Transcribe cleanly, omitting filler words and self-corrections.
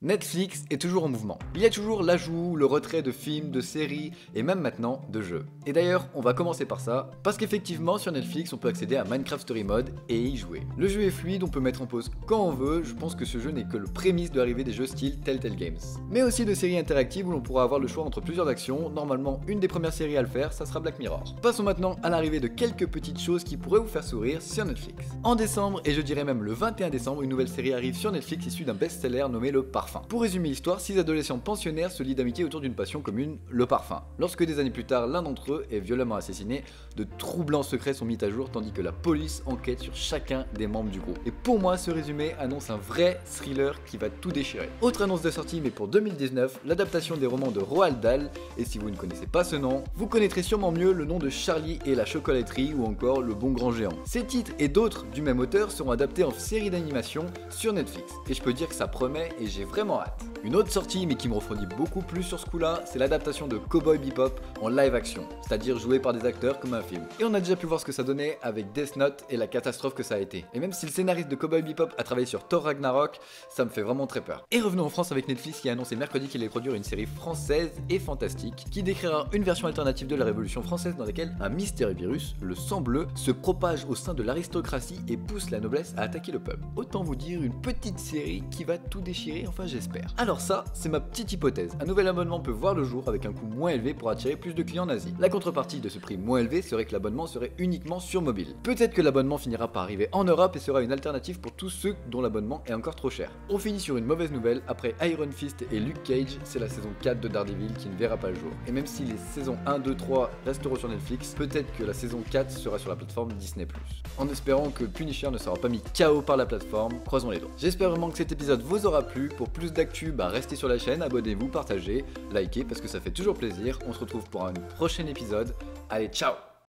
Netflix est toujours en mouvement. Il y a toujours l'ajout, le retrait de films, de séries et même maintenant de jeux. Et d'ailleurs, on va commencer par ça, parce qu'effectivement sur Netflix on peut accéder à Minecraft Story Mode et y jouer. Le jeu est fluide, on peut mettre en pause quand on veut, je pense que ce jeu n'est que le prémisse de l'arrivée des jeux style Telltale Games. Mais aussi de séries interactives où l'on pourra avoir le choix entre plusieurs actions, normalement une des premières séries à le faire, ça sera Black Mirror. Passons maintenant à l'arrivée de quelques petites choses qui pourraient vous faire sourire sur Netflix. En décembre, et je dirais même le 21 décembre, une nouvelle série arrive sur Netflix issue d'un best-seller nommé Le Parfum. Pour résumer l'histoire, 6 adolescents pensionnaires se lient d'amitié autour d'une passion commune, le parfum. Lorsque des années plus tard, l'un d'entre eux est violemment assassiné, de troublants secrets sont mis à jour tandis que la police enquête sur chacun des membres du groupe. Et pour moi, ce résumé annonce un vrai thriller qui va tout déchirer. Autre annonce de sortie, mais pour 2019, l'adaptation des romans de Roald Dahl, et si vous ne connaissez pas ce nom, vous connaîtrez sûrement mieux le nom de Charlie et la chocolaterie ou encore Le Bon Grand Géant. Ces titres et d'autres du même auteur seront adaptés en série d'animation sur Netflix. Et je peux dire que ça promet et j'ai vraiment hâte. Une autre sortie, mais qui me refroidit beaucoup plus sur ce coup-là, c'est l'adaptation de Cowboy Bebop en live action, c'est-à-dire joué par des acteurs comme un film. Et on a déjà pu voir ce que ça donnait avec Death Note et la catastrophe que ça a été. Et même si le scénariste de Cowboy Bebop a travaillé sur Thor Ragnarok, ça me fait vraiment très peur. Et revenons en France avec Netflix qui a annoncé mercredi qu'il allait produire une série française et fantastique qui décrira une version alternative de la Révolution française dans laquelle un mystérieux virus, le sang bleu, se propage au sein de l'aristocratie et pousse la noblesse à attaquer le peuple. Autant vous dire une petite série qui va tout déchirer, enfin j'espère. Alors ça, c'est ma petite hypothèse. Un nouvel abonnement peut voir le jour avec un coût moins élevé pour attirer plus de clients en Asie. La contrepartie de ce prix moins élevé serait que l'abonnement serait uniquement sur mobile. Peut-être que l'abonnement finira par arriver en Europe et sera une alternative pour tous ceux dont l'abonnement est encore trop cher. On finit sur une mauvaise nouvelle, après Iron Fist et Luke Cage, c'est la saison 4 de Daredevil qui ne verra pas le jour. Et même si les saisons 1, 2, 3 resteront sur Netflix, peut-être que la saison 4 sera sur la plateforme Disney+. En espérant que Punisher ne sera pas mis KO par la plateforme, croisons les doigts. J'espère vraiment que cet épisode vous aura plu. Pour plus d'actu, restez sur la chaîne, abonnez-vous, partagez, likez parce que ça fait toujours plaisir. On se retrouve pour un prochain épisode. Allez, ciao!